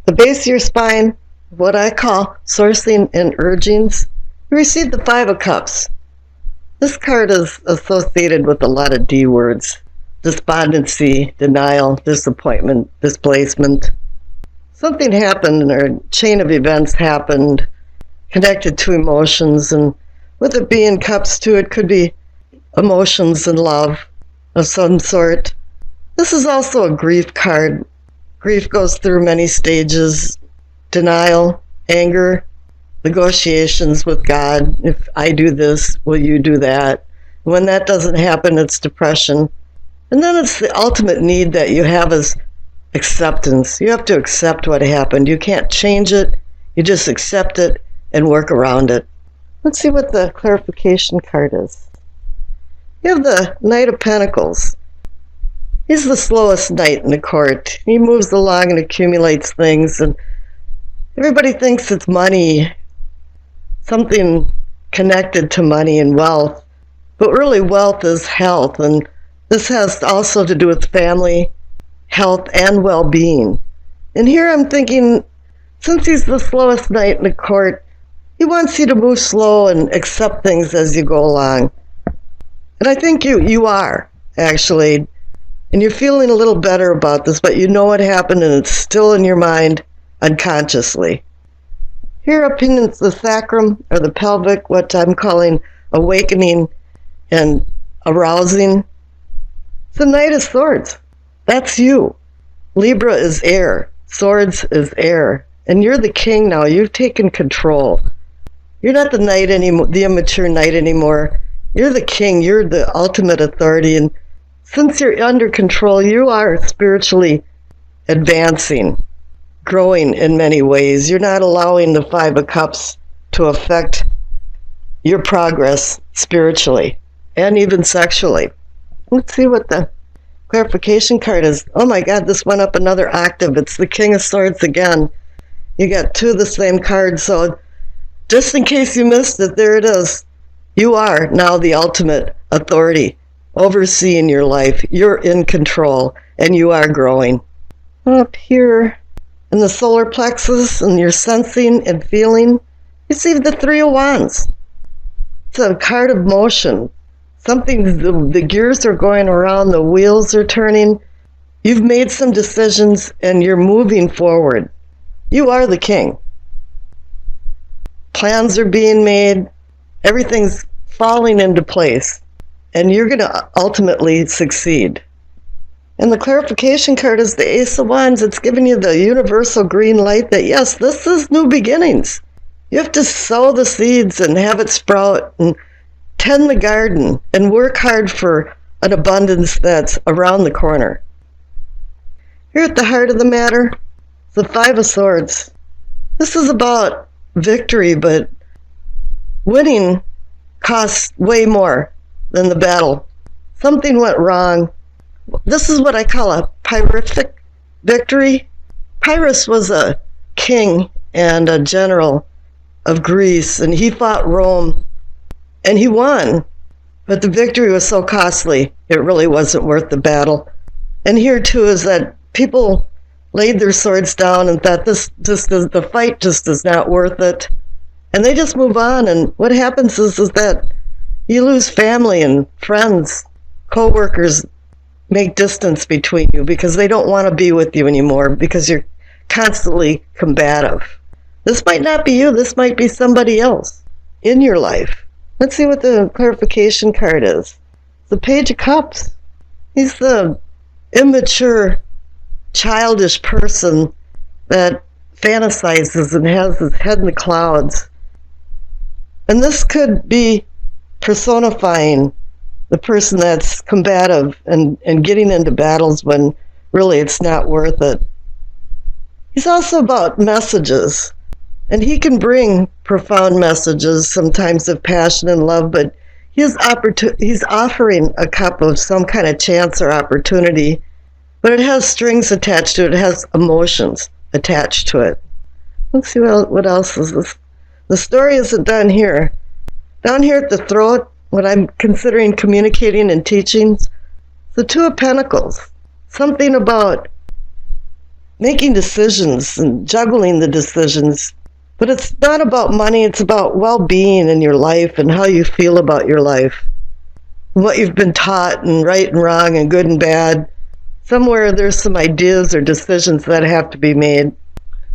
the base of your spine, what I call sourcing and urgings, you receive the Five of Cups. This card is associated with a lot of D words: despondency, denial, disappointment, displacement. Something happened, or a chain of events happened connected to emotions, and with it being cups too, it could be emotions and love of some sort. This is also a grief card. Grief goes through many stages: denial, anger, negotiations with God. If I do this, will you do that? When that doesn't happen, it's depression. And then it's the ultimate need that you have is acceptance. You have to accept what happened. You can't change it. You just accept it and work around it. Let's see what the clarification card is. You have the Knight of Pentacles. He's the slowest knight in the court. He moves along and accumulates things, and everybody thinks it's money, something connected to money and wealth. But really, wealth is health, and this has also to do with family, health, and well-being. And here I'm thinking, since he's the slowest knight in the court, he wants you to move slow and accept things as you go along. And I think you are, actually. And you're feeling a little better about this, but you know what happened and it's still in your mind unconsciously. Here up in the sacrum, or the pelvic, what I'm calling awakening and arousing, it's the Knight of Swords. That's you. Libra is air. Swords is air. And you're the king now. You've taken control. You're not the knight anymore, the immature knight anymore. You're the king. You're the ultimate authority. And since you're under control, you are spiritually advancing, growing in many ways. You're not allowing the Five of Cups to affect your progress spiritually and even sexually. Let's see what the clarification card is. Oh my God, this went up another octave. It's the King of Swords again. You got two of the same cards, so just in case you missed it, there it is. You are now the ultimate authority, overseeing your life. You're in control, and you are growing. Up here in the solar plexus, and you're sensing and feeling, you see the Three of Wands. It's a card of motion. Something, the gears are going around, the wheels are turning. You've made some decisions, and you're moving forward. You are the king. Plans are being made. Everything's falling into place. And you're going to ultimately succeed. And the clarification card is the Ace of Wands. It's giving you the universal green light that, yes, this is new beginnings. You have to sow the seeds and have it sprout and tend the garden and work hard for an abundance that's around the corner. Here at the heart of the matter, the Five of Swords. This is about victory, but winning costs way more than the battle. Something went wrong. This is what I call a Pyrrhic victory. Pyrrhus was a king and a general of Greece, and he fought Rome, and he won. But the victory was so costly, it really wasn't worth the battle. And here, too, is that people laid their swords down and thought the fight just is not worth it. And they just move on, and what happens is that you lose family and friends, co-workers make distance between you because they don't want to be with you anymore because you're constantly combative. This might not be you, this might be somebody else in your life. Let's see what the clarification card is. The Page of Cups. He's the immature, childish person that fantasizes and has his head in the clouds. And this could be personifying the person that's combative and getting into battles when really it's not worth it. He's also about messages, and he can bring profound messages, sometimes of passion and love, but he's offering a cup of some kind of chance or opportunity, but it has strings attached to it. It has emotions attached to it. Let's see what else is this. The story isn't done here. Down here at the throat, what I'm considering communicating and teaching, the Two of Pentacles. Something about making decisions and juggling the decisions. But it's not about money, it's about well-being in your life and how you feel about your life. What you've been taught, and right and wrong and good and bad. Somewhere there's some ideas or decisions that have to be made.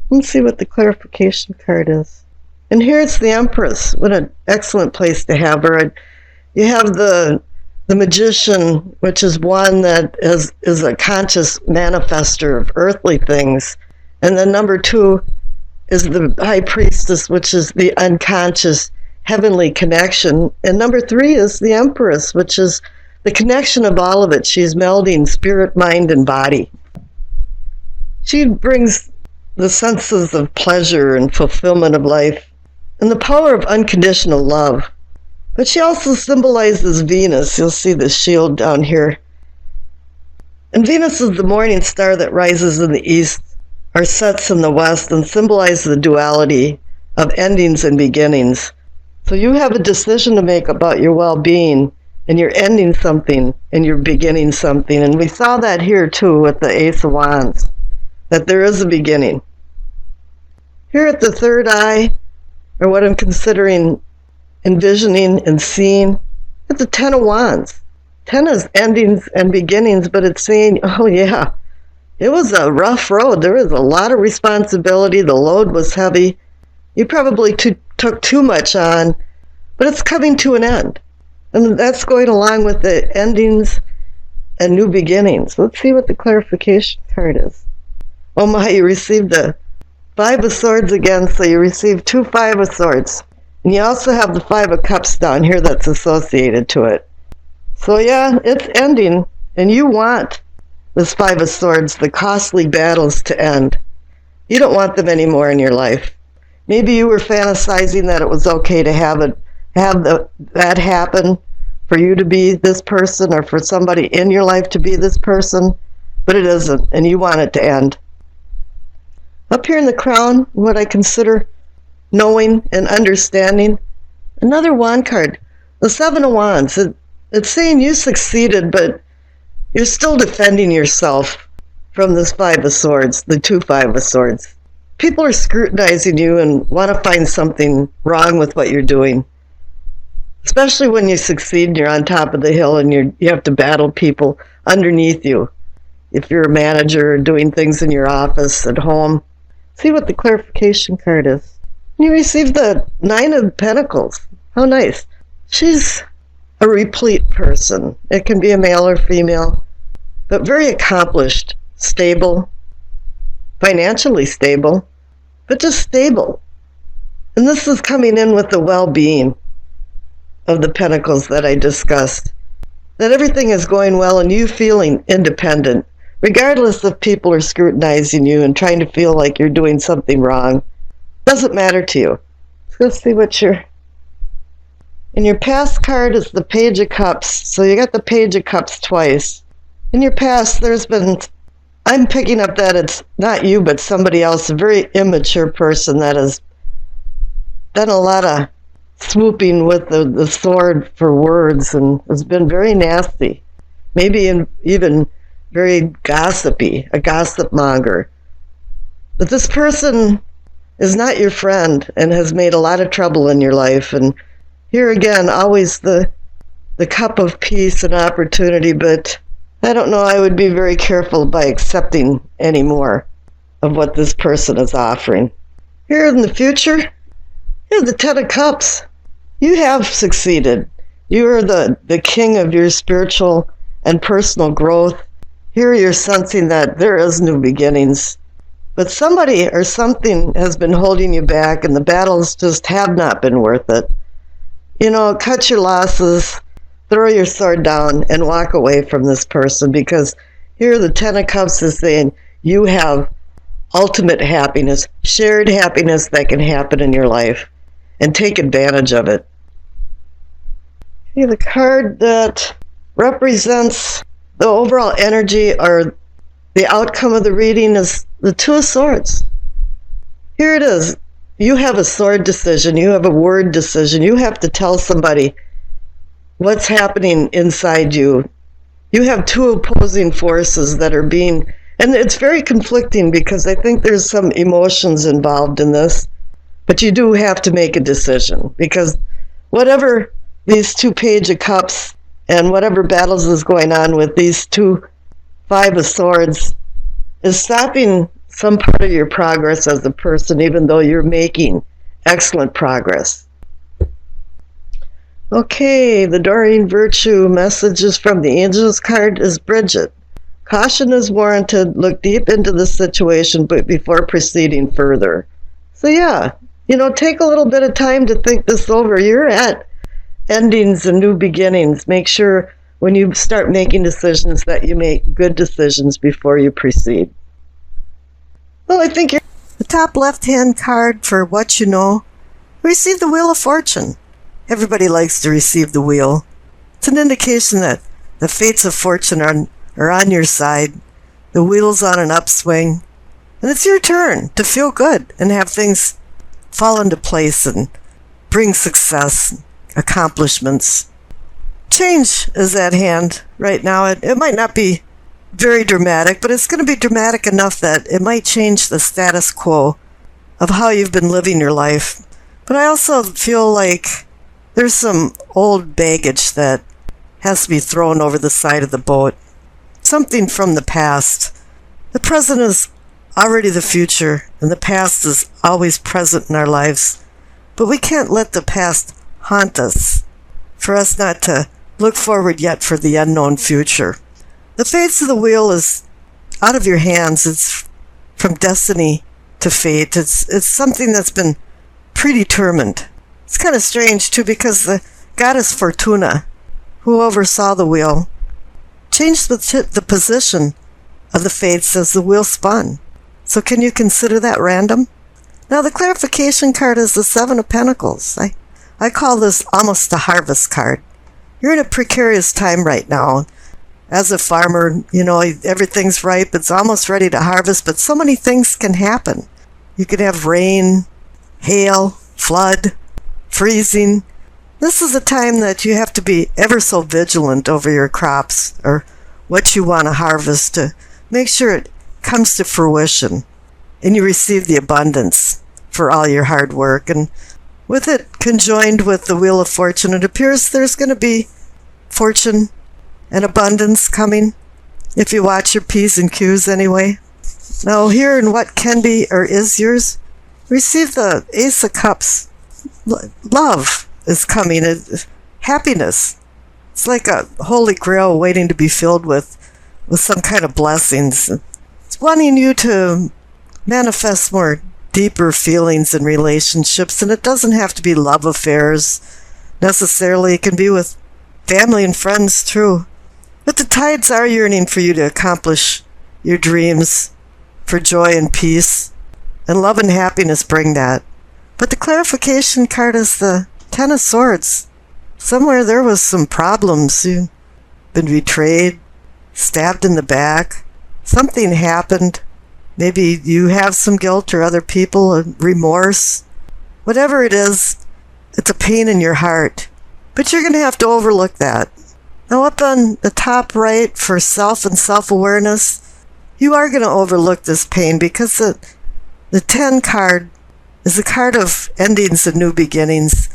Let's see what the clarification card is. And here it's the Empress. What an excellent place to have her. You have the Magician, which is one that is a conscious manifester of earthly things. And then number 2 is the High Priestess, which is the unconscious heavenly connection. And number 3 is the Empress, which is the connection of all of it. She's melding spirit, mind, and body. She brings the senses of pleasure and fulfillment of life and the power of unconditional love. But she also symbolizes Venus. You'll see the shield down here. And Venus is the morning star that rises in the east or sets in the west and symbolizes the duality of endings and beginnings. So you have a decision to make about your well-being, and you're ending something and you're beginning something. And we saw that here too with the Ace of Wands, that there is a beginning. Here at the third eye, or what I'm considering envisioning and seeing, it's the 10 of Wands. 10 is endings and beginnings, but it's saying, oh yeah, it was a rough road. There was a lot of responsibility. The load was heavy. You probably took too much on, but it's coming to an end. And that's going along with the endings and new beginnings. Let's see what the clarification card is. Oh my, you received the 5 of Swords again, so you received 2 5 of Swords. And you also have the 5 of Cups down here that's associated to it. So yeah, it's ending, and you want this 5 of Swords, the costly battles, to end. You don't want them anymore in your life. Maybe you were fantasizing that it was okay to have that happen, for you to be this person, or for somebody in your life to be this person, but it isn't, and you want it to end. Up here in the crown, what I consider knowing and understanding, another wand card, the 7 of Wands. It's saying you succeeded, but you're still defending yourself from this 5 of Swords, the 2 5 of Swords. People are scrutinizing you and want to find something wrong with what you're doing. Especially when you succeed and you're on top of the hill and you have to battle people underneath you. If you're a manager or doing things in your office, at home. See what the clarification card is. You received the 9 of Pentacles. How nice. She's a replete person. It can be a male or female, but very accomplished, stable, financially stable, but just stable. And this is coming in with the well-being of the Pentacles that I discussed. That everything is going well and you feeling independent, regardless if people are scrutinizing you and trying to feel like you're doing something wrong. Doesn't matter to you. Let's see what and your past card is the Page of Cups. So you got the Page of Cups twice. In your past, I'm picking up that it's not you, but somebody else, a very immature person that has done a lot of swooping with the sword for words and has been very nasty. Maybe even very gossipy, a gossip monger. But this person is not your friend and has made a lot of trouble in your life. And here again, always the cup of peace and opportunity, but I don't know, I would be very careful by accepting any more of what this person is offering. Here in the future, here's the 10 of Cups. You have succeeded. You are the king of your spiritual and personal growth. Here you're sensing that there is new beginnings. But somebody or something has been holding you back, and the battles just have not been worth it. You know, cut your losses, throw your sword down, and walk away from this person, because here the 10 of Cups is saying you have ultimate happiness, shared happiness that can happen in your life, and take advantage of it. Okay, the card that represents the overall energy or the outcome of the reading is the 2 of Swords. Here it is. You have a sword decision. You have a word decision. You have to tell somebody what's happening inside you. You have 2 opposing forces that are being And it's very conflicting because I think there's some emotions involved in this, but you do have to make a decision because whatever these two Page of Cups and whatever battles is going on with these two Five of Swords is stopping some part of your progress as a person, even though you're making excellent progress. Okay, the Doreen Virtue messages from the Angels card is Bridget. Caution is warranted. Look deep into the situation but before proceeding further. So yeah, take a little bit of time to think this over. You're at endings and new beginnings. Make sure when you start making decisions that you make good decisions before you proceed. Well, I think the top left-hand card for what you know, receive the Wheel of Fortune. Everybody likes to receive the wheel. It's an indication that the fates of fortune are on your side. The wheel's on an upswing. And it's your turn to feel good and have things fall into place and bring success, accomplishments. Change is at hand right now. It might not be very dramatic, but it's going to be dramatic enough that it might change the status quo of how you've been living your life. But I also feel like there's some old baggage that has to be thrown over the side of the boat. Something from the past. The present is already the future, and the past is always present in our lives. But we can't let the past haunt us, for us not to look forward yet for the unknown future. The fates of the wheel is out of your hands. It's from destiny to fate. It's something that's been predetermined. It's kind of strange, too, because the goddess Fortuna, who oversaw the wheel, changed the position of the fates as the wheel spun. So can you consider that random? Now, the clarification card is the Seven of Pentacles. I call this almost a harvest card. You're in a precarious time right now. As a farmer, everything's ripe. It's almost ready to harvest, but so many things can happen. You could have rain, hail, flood, freezing. This is a time that you have to be ever so vigilant over your crops or what you want to harvest to make sure it comes to fruition and you receive the abundance for all your hard work. And with it conjoined with the Wheel of Fortune, it appears there's going to be fortune and abundance coming, if you watch your P's and Q's anyway. Now here in what can be or is yours, receive the Ace of Cups. Love is coming. Happiness. It's like a holy grail waiting to be filled with some kind of blessings. It's wanting you to manifest more deeper feelings in relationships, and it doesn't have to be love affairs necessarily. It can be with family and friends too. But the tides are yearning for you to accomplish your dreams, for joy and peace, and love and happiness bring that. But the clarification card is the Ten of Swords. Somewhere there was some problems. You've been betrayed, stabbed in the back. Something happened. Maybe you have some guilt or other people, remorse. Whatever it is, it's a pain in your heart. But you're going to have to overlook that. Now up on the top right for self and self-awareness, you are going to overlook this pain because the 10 card is a card of endings and new beginnings.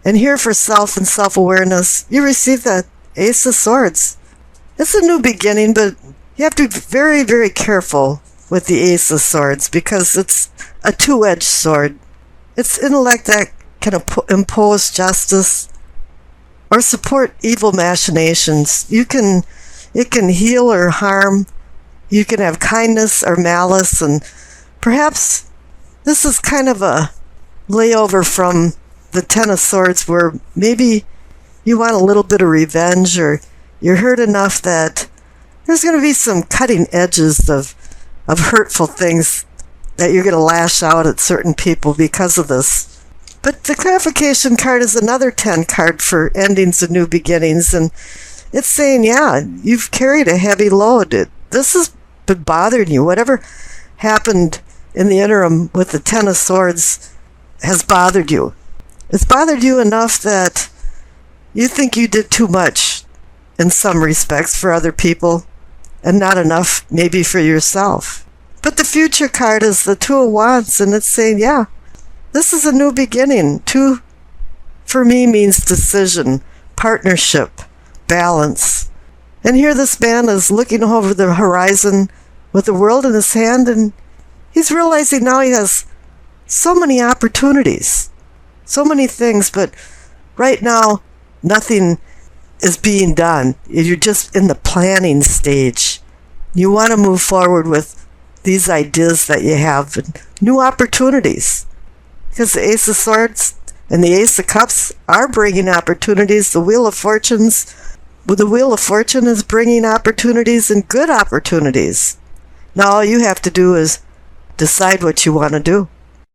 And here for self and self-awareness, you receive the Ace of Swords. It's a new beginning, but you have to be very, very careful with the Ace of Swords because it's a two-edged sword. It's intellect that can impose justice or support evil machinations. It can heal or harm. You can have kindness or malice, and perhaps this is kind of a layover from the Ten of Swords where maybe you want a little bit of revenge or you're hurt enough that there's going to be some cutting edges of hurtful things that you're going to lash out at certain people because of this. But the clarification card is another 10 card for endings and new beginnings, and it's saying, yeah, you've carried a heavy load. This has been bothering you. Whatever happened in the interim with the Ten of Swords has bothered you. It's bothered you enough that you think you did too much in some respects for other people, and not enough maybe for yourself. But the future card is the Two of Wands, and it's saying, yeah, this is a new beginning. Two, for me, means decision, partnership, balance. And here this man is looking over the horizon with the world in his hand, and he's realizing now he has so many opportunities, so many things, but right now, nothing is being done. You're just in the planning stage. You want to move forward with these ideas that you have, and new opportunities. Because the Ace of Swords and the Ace of Cups are bringing opportunities. The Wheel of Fortune is bringing opportunities and good opportunities. Now all you have to do is decide what you want to do.